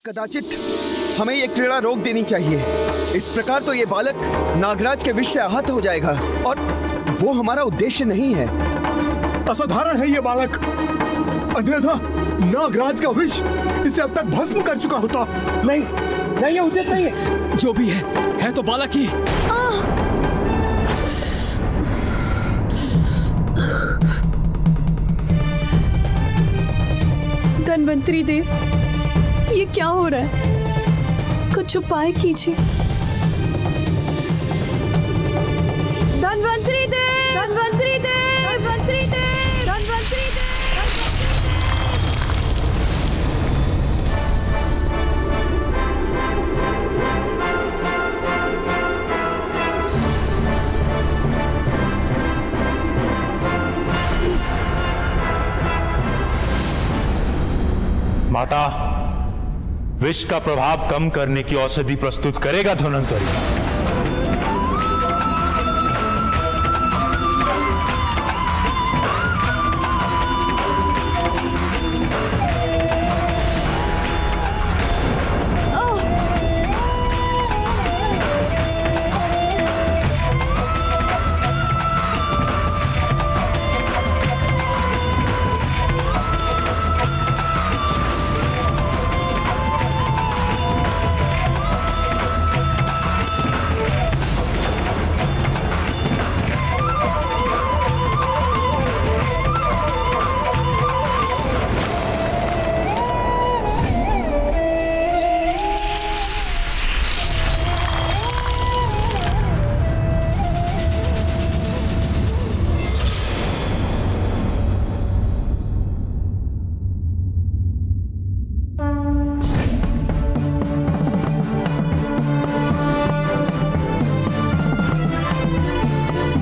कदाचित हमें ये क्रीड़ा रोक देनी चाहिए। इस प्रकार तो ये बालक नागराज के विष से आहत हो जाएगा और वो हमारा उद्देश्य नहीं है। असाधारण है ये बालक, अन्यथा नागराज का विष इसे अब तक भस्म कर चुका होता। नहीं, ये उचित नहीं है। जो भी है तो बालक ही। धन्वंतरी देव, ये क्या हो रहा है? कुछ उपाय कीजिए। धन्वंतरी देव, धन्वंतरी देव, धन्वंतरी देव, धन्वंतरी देव। माता, विष का प्रभाव कम करने की औषधि प्रस्तुत करेगा धन्वंतरी।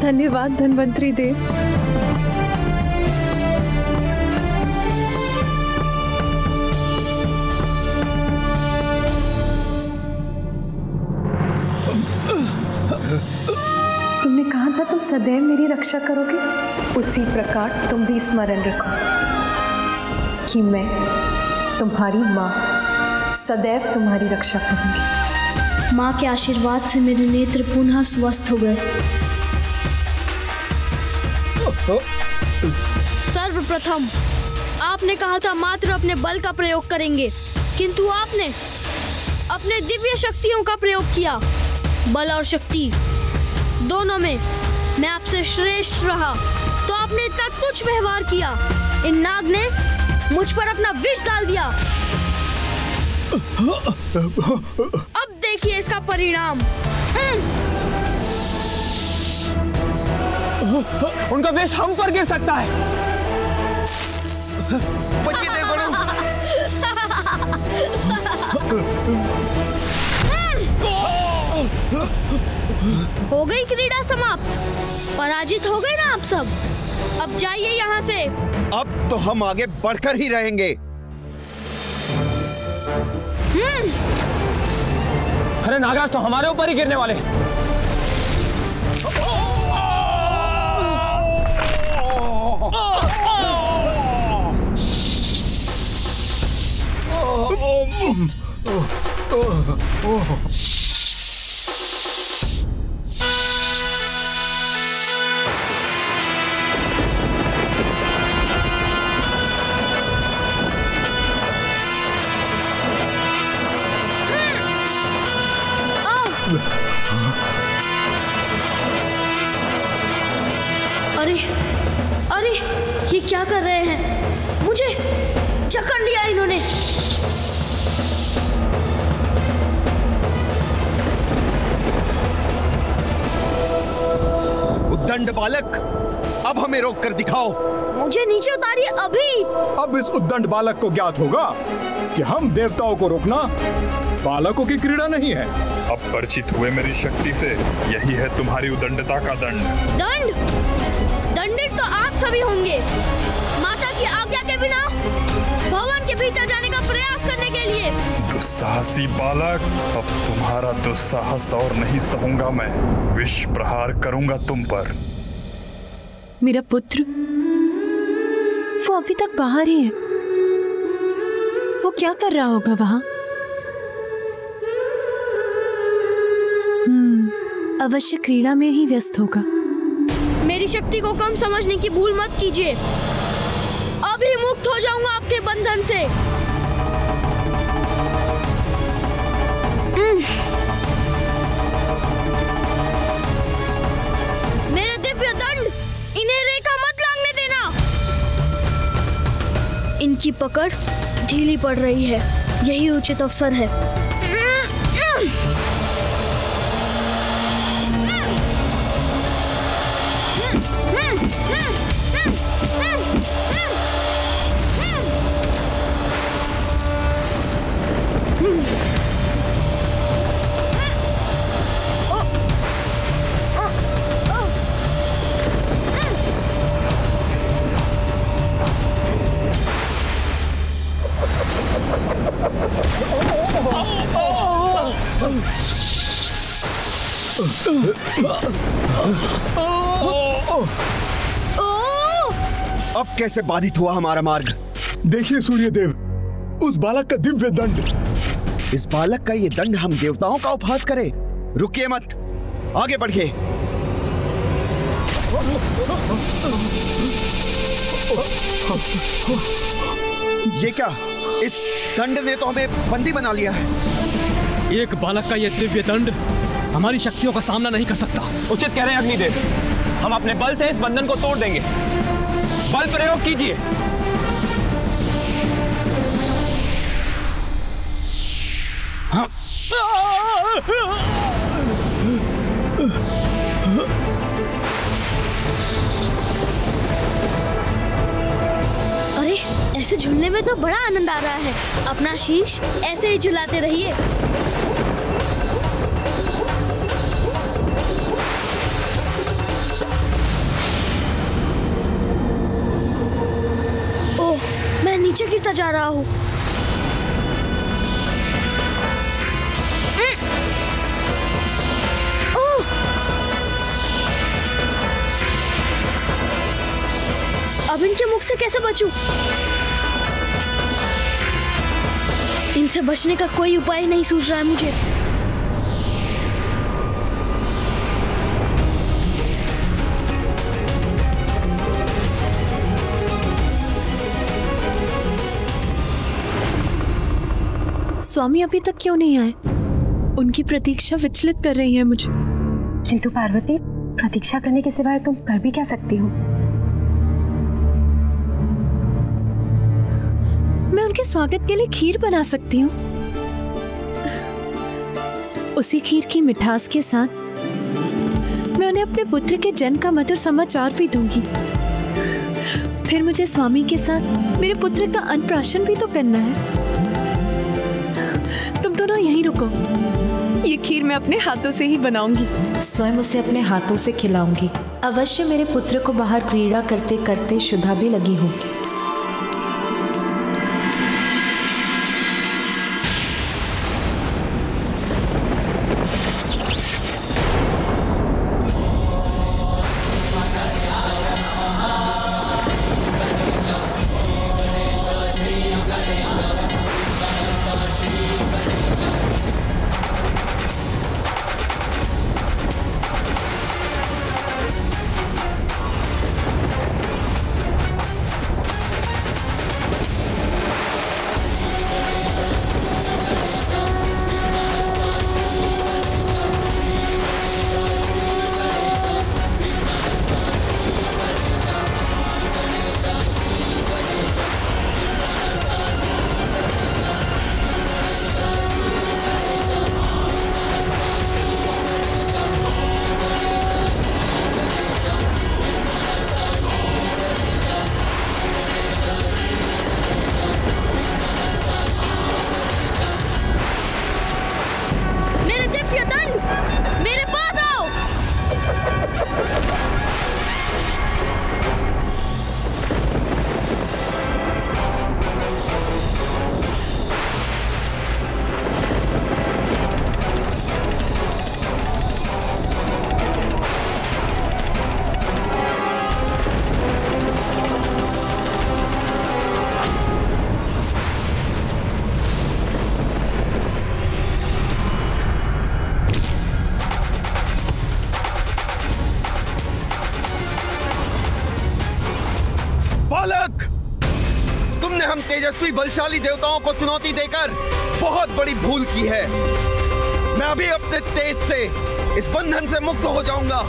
धन्यवाद धन्वंतरी देव। तुमने कहा था तुम सदैव मेरी रक्षा करोगे, उसी प्रकार तुम भी स्मरण रखो कि मैं तुम्हारी माँ सदैव तुम्हारी रक्षा करूंगी। माँ के आशीर्वाद से मेरे नेत्र पुनः स्वस्थ हो गए। सर्वप्रथम आपने कहा था मात्र अपने बल का प्रयोग करेंगे, किंतु आपने अपने दिव्य शक्तियों का प्रयोग किया। बल और शक्ति दोनों में मैं आपसे श्रेष्ठ रहा, तो आपने इतना तुच्छ व्यवहार किया। इन नाग ने मुझ पर अपना विष डाल दिया। अब देखिए इसका परिणाम। उनका विष हम पर गिर सकता है। हो गई क्रीड़ा समाप्त, पराजित हो गए ना आप सब। अब जाइए यहाँ से। अब तो हम आगे बढ़कर ही रहेंगे। अरे नागराज तो हमारे ऊपर ही गिरने वाले। अरे ये क्या कर रहे हैं? मुझे जकड़ लिया इन्होंने। उद्दंड बालक, अब हमें रोक कर दिखाओ। मुझे नीचे उतारिए अभी। अब इस उद्दंड बालक को ज्ञात होगा कि हम देवताओं को रोकना बालकों की क्रीड़ा नहीं है। अब परिचित हुए मेरी शक्ति से, यही है तुम्हारी उद्दंडता का दंड। दंड? दंडित तो आप सभी होंगे। माता की आज्ञा के बिना भवन के भीतर जाने का प्रयास करने के लिए। दुस्साहसी बालक, अब तुम्हारा दुस्साहस और नहीं सहूंगा मैं। विष प्रहार करूंगा तुम पर। मेरा पुत्र, वो अभी तक बाहर ही है। वो क्या कर रहा होगा वहाँ? अवश्य क्रीड़ा में ही व्यस्त होगा। मेरी शक्ति को कम समझने की भूल मत कीजिए। अभी मुक्त हो जाऊंगा आपके बंधन से। मेरे दिव्य दंड, इन्हें रेखा मत लागने देना। इनकी पकड़ ढीली पड़ रही है, यही उचित अवसर है। अब कैसे बाधित हुआ हमारा मार्ग? देखिए सूर्यदेव, उस बालक का दिव्य दंड। इस बालक का ये दंड हम देवताओं का उपहास करे? रुकिए मत, आगे बढ़िए। ये क्या? इस दंड ने तो हमें बंदी बना लिया है। एक बालक का यह दिव्य दंड हमारी शक्तियों का सामना नहीं कर सकता। उचित कह रहे हैं अग्निदेव, हम अपने बल से इस बंधन को तोड़ देंगे। बल प्रयोग कीजिए। अरे, ऐसे झूलने में तो बड़ा आनंद आ रहा है। अपना शीश ऐसे ही झुलाते रहिए। ओह, मैं नीचे गिरता जा रहा हूँ। अब इनके मुख से कैसे बचूं? इनसे बचने का कोई उपाय नहीं सूझ रहा है मुझे। स्वामी अभी तक क्यों नहीं आए? उनकी प्रतीक्षा विचलित कर रही है मुझे। किंतु पार्वती, प्रतीक्षा करने के सिवाय तुम कर भी क्या सकती हो? मैं उनके स्वागत के लिए खीर बना सकती हूँ। उसी खीर की मिठास के साथ मैं उन्हें अपने पुत्र के जन्म का मधुर समाचार भी दूंगी। फिर मुझे स्वामी के साथ मेरे पुत्र का अन्नप्राशन भी तो करना है। तुम दोनों यहीं रुको, ये खीर मैं अपने हाथों से ही बनाऊंगी। स्वयं उसे अपने हाथों से खिलाऊंगी। अवश्य मेरे पुत्र को बाहर क्रीड़ा करते करते शुद्धा भी लगी होगी। बालक, तुमने हम तेजस्वी बलशाली देवताओं को चुनौती देकर बहुत बड़ी भूल की है। मैं अभी अपने तेज से इस बंधन से मुक्त हो जाऊंगा।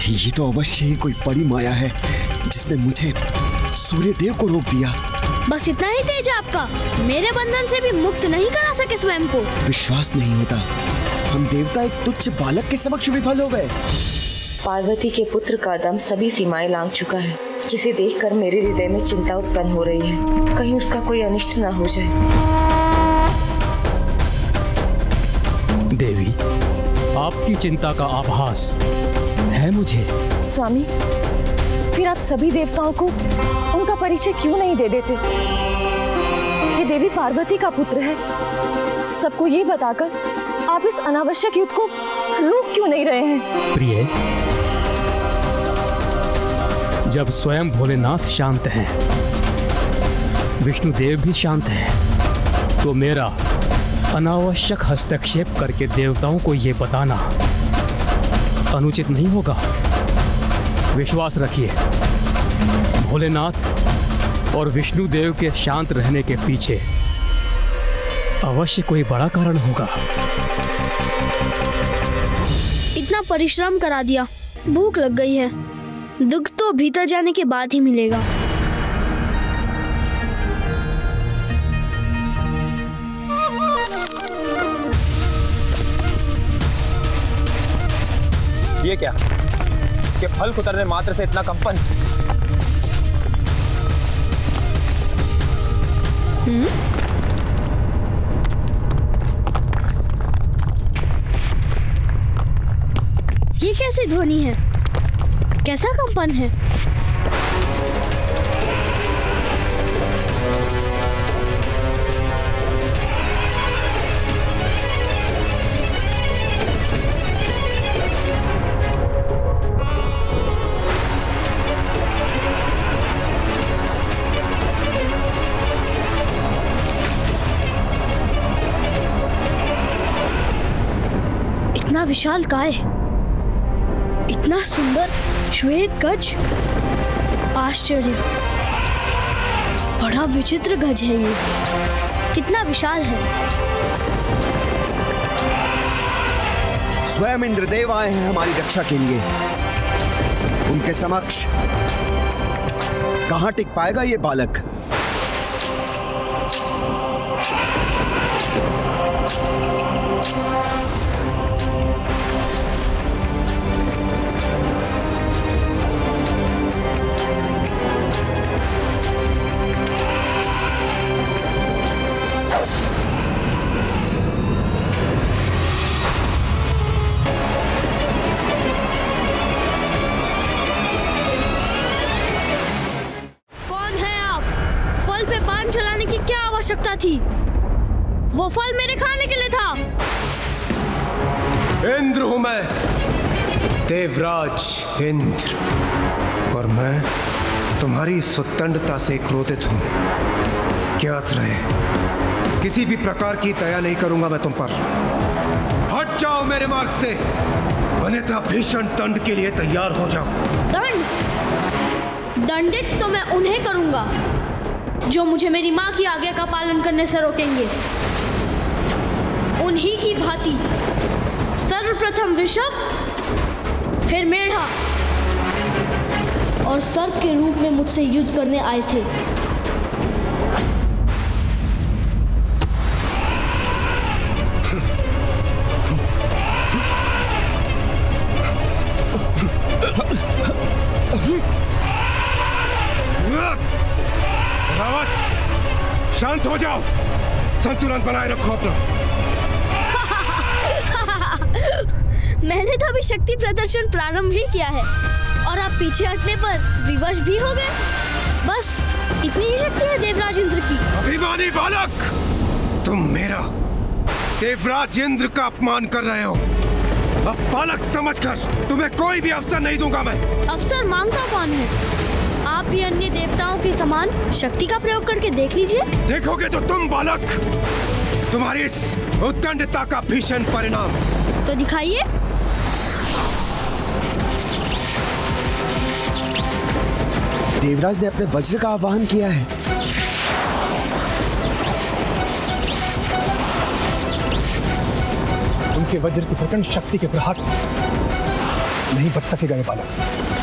ये तो अवश्य ही कोई बड़ी माया है जिसने मुझे सूर्यदेव को रोक दिया। बस इतना ही तेज है आपका, मेरे बंधन से भी मुक्त नहीं करा सके स्वयं को। विश्वास नहीं होता, हम देवता एक तुच्छ बालक के समक्ष विफल हो गए। पार्वती के पुत्र का दम सभी सीमाएं लांघ चुका है, जिसे देखकर मेरे हृदय में चिंता उत्पन्न हो रही है। कहीं उसका कोई अनिष्ट ना हो जाए। देवी, आपकी चिंता का आभास है मुझे। स्वामी, फिर आप सभी देवताओं को उनका परिचय क्यों नहीं दे देते? ये देवी पार्वती का पुत्र है। सबको ये बताकर आप इस अनावश्यक युद्ध को रोक क्यों नहीं रहे हैं? प्रिय, जब स्वयं भोलेनाथ शांत हैं, विष्णुदेव भी शांत हैं, तो मेरा अनावश्यक हस्तक्षेप करके देवताओं को ये बताना अनुचित नहीं होगा। विश्वास रखिए, भोलेनाथ और विष्णुदेव के शांत रहने के पीछे अवश्य कोई बड़ा कारण होगा। इतना परिश्रम करा दिया, भूख लग गई है। दुख तो भीतर जाने के बाद ही मिलेगा। ये क्या कि फल उतरने मात्र से इतना कंपन? ये कैसी ध्वनि है? कैसा कंपन है? इतना विशाल काय, इतना सुंदर श्वेत गज, आश्चर्य, बड़ा विचित्र गज है ये। कितना विशाल है। स्वयं इंद्रदेव आए हैं हमारी रक्षा के लिए। उनके समक्ष कहां टिक पाएगा ये बालक? आवश्यकता थी? वो फल मेरे खाने के लिए था। इंद्र हूं मैं, देवराज इंद्र, और मैं तुम्हारी सुतंडता से क्रोधित हूं। ज्ञात रहे, किसी भी प्रकार की दया नहीं करूंगा मैं तुम पर। हट जाओ मेरे मार्ग से, अन्यथा भीषण दंड के लिए तैयार हो जाओ। दंड? दंडित तो मैं उन्हें करूंगा जो मुझे मेरी माँ की आज्ञा का पालन करने से रोकेंगे। उन्हीं की भांति सर्वप्रथम वृषभ, फिर मेढ़ा और सर्प के रूप में मुझसे युद्ध करने आए थे। शांत हो जाओ, संतुलन बनाए रखो अपना। मैंने तो अभी शक्ति प्रदर्शन प्रारंभ ही किया है और आप पीछे हटने पर विवश भी हो गए। बस इतनी ही शक्ति है देवराज इंद्र की। अभिमानी बालक, तुम मेरा देवराज इंद्र का अपमान कर रहे हो। अब बालक समझकर तुम्हें कोई भी अवसर नहीं दूंगा मैं। अवसर मांगता कौन है? आप आप भी अन्य देवताओं के समान शक्ति का प्रयोग करके देख लीजिए। देखोगे तो तुम बालक, तुम्हारी इस उद्दंडता का भीषण परिणाम। तो दिखाइए। देवराज ने अपने वज्र का आवाहन किया है। उनके वज्र की प्रचंड शक्ति के प्रहार नहीं बच सकेगा ये बालक।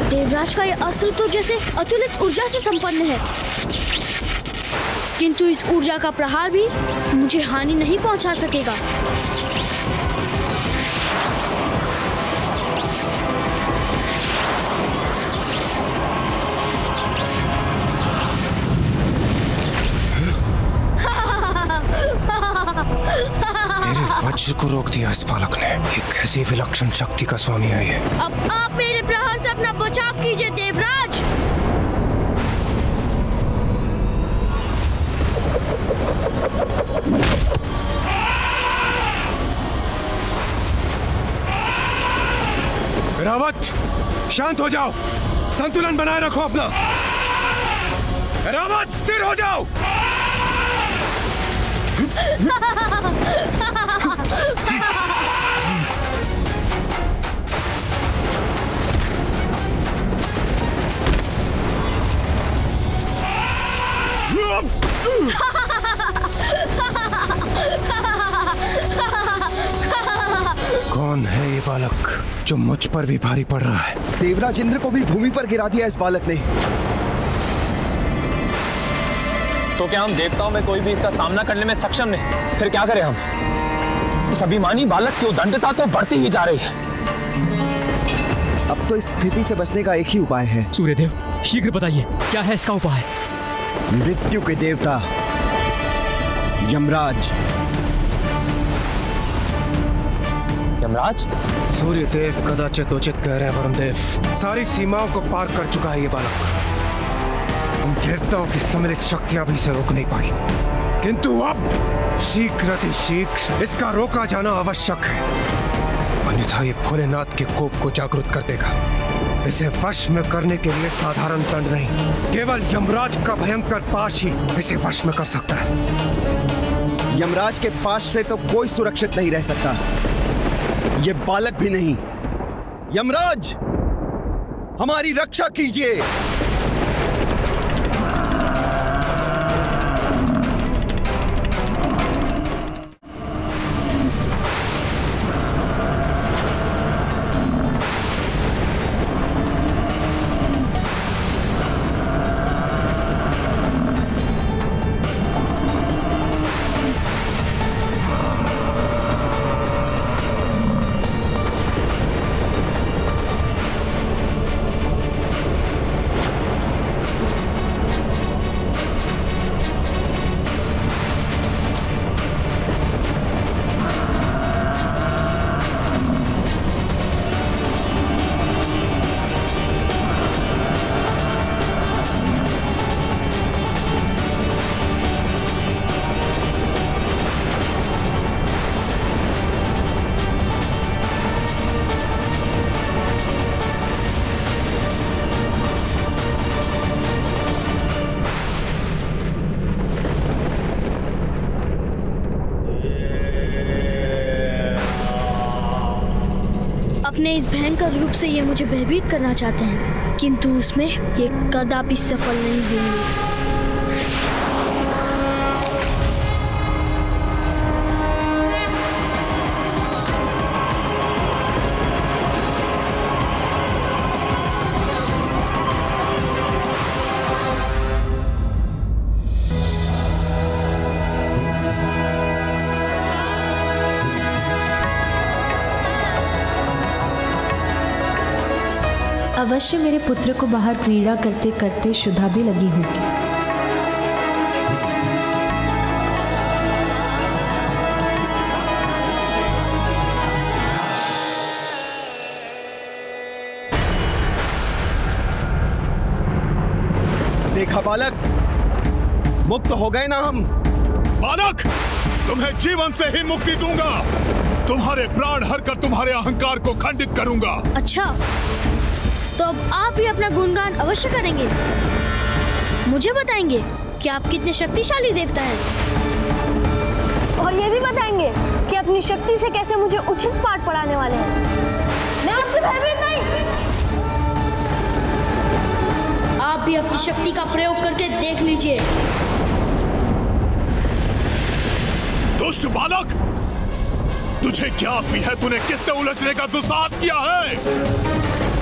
देवराज का यह अस्त्र तो जैसे अतुलित ऊर्जा से संपन्न है, किंतु इस ऊर्जा का प्रहार भी मुझे हानि नहीं पहुंचा सकेगा। वज्र को रोक दिया इस बालक ने। एक ऐसी विलक्षण शक्ति का स्वामी है ये। अब आप मेरे प्रहार से अपना बचाव कीजिए देवराज। रावत, शांत हो जाओ, संतुलन बनाए रखो अपना। रावत, स्थिर हो जाओ। कौन है ये बालक जो मुझ पर भी भारी पड़ रहा है? देवराज इंद्र को भी भूमि पर गिरा दिया इस बालक ने। तो क्या हम देवताओं में कोई भी इसका सामना करने में सक्षम नहीं? फिर क्या करें हम? इस अभिमानी बालक की उद्दंडता तो बढ़ती ही जा रही है। अब तो इस स्थिति से बचने का एक ही उपाय है। सूर्यदेव, शीघ्र बताइए, क्या है इसका उपाय? मृत्यु के देवता यमराज। यमराज? सूर्यदेव कदाचित उचित कह रहे हैं वरुणदेव। सारी सीमाओं को पार कर चुका है ये बालक। उन देवताओं की सम्मिलित शक्तियां भी इसे रोक नहीं पाई, किंतु अब शीघ्र इसका रोका जाना आवश्यक है, अन्यथा ये भोलेनाथ के कोप को जागृत कर देगा। इसे वश में करने के लिए साधारण दंड नहीं, केवल यमराज का भयंकर पाश ही इसे वश में कर सकता है। यमराज के पाश से तो कोई सुरक्षित नहीं रह सकता, ये बालक भी नहीं। यमराज, हमारी रक्षा कीजिए। अपने इस भयंकर रूप से ये मुझे भयभीत करना चाहते हैं, किंतु उसमें ये कदापि सफल नहीं होंगे। अवश्य मेरे पुत्र को बाहर क्रीड़ा करते करते शुद्धा भी लगी होगी। देखा बालक, मुक्त हो गए ना हम। बालक, तुम्हें जीवन से ही मुक्ति दूंगा। तुम्हारे प्राण हरकर तुम्हारे अहंकार को खंडित करूंगा। अच्छा, तो अब आप ही अपना गुणगान अवश्य करेंगे। मुझे बताएंगे कि आप कितने शक्तिशाली देवता हैं और ये भी बताएंगे कि अपनी शक्ति से कैसे मुझे उचित पाठ पढ़ाने वाले हैं। मैं आपसे भयभीत नहीं। आप भी अपनी शक्ति का प्रयोग करके देख लीजिए। दुष्ट बालक, तुझे ज्ञात भी है तूने किससे उलझने का दुस्साहस किया है।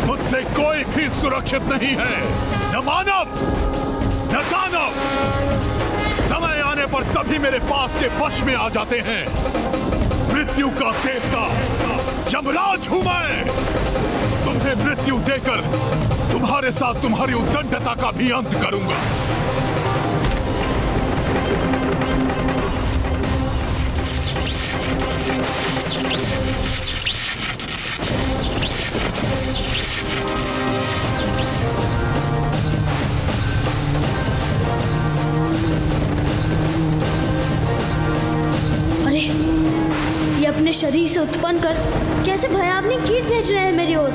मुझसे कोई भी सुरक्षित नहीं है, न मानव न दानव। समय आने पर सभी मेरे पास के वश में आ जाते हैं। मृत्यु का देवता यमराज हूं मैं। तुम्हें मृत्यु देकर तुम्हारे साथ तुम्हारी उद्दंडता का भी अंत करूंगा। अपने शरीर से उत्पन्न कर कैसे भयावनी कीट भेज रहे हैं मेरी ओर।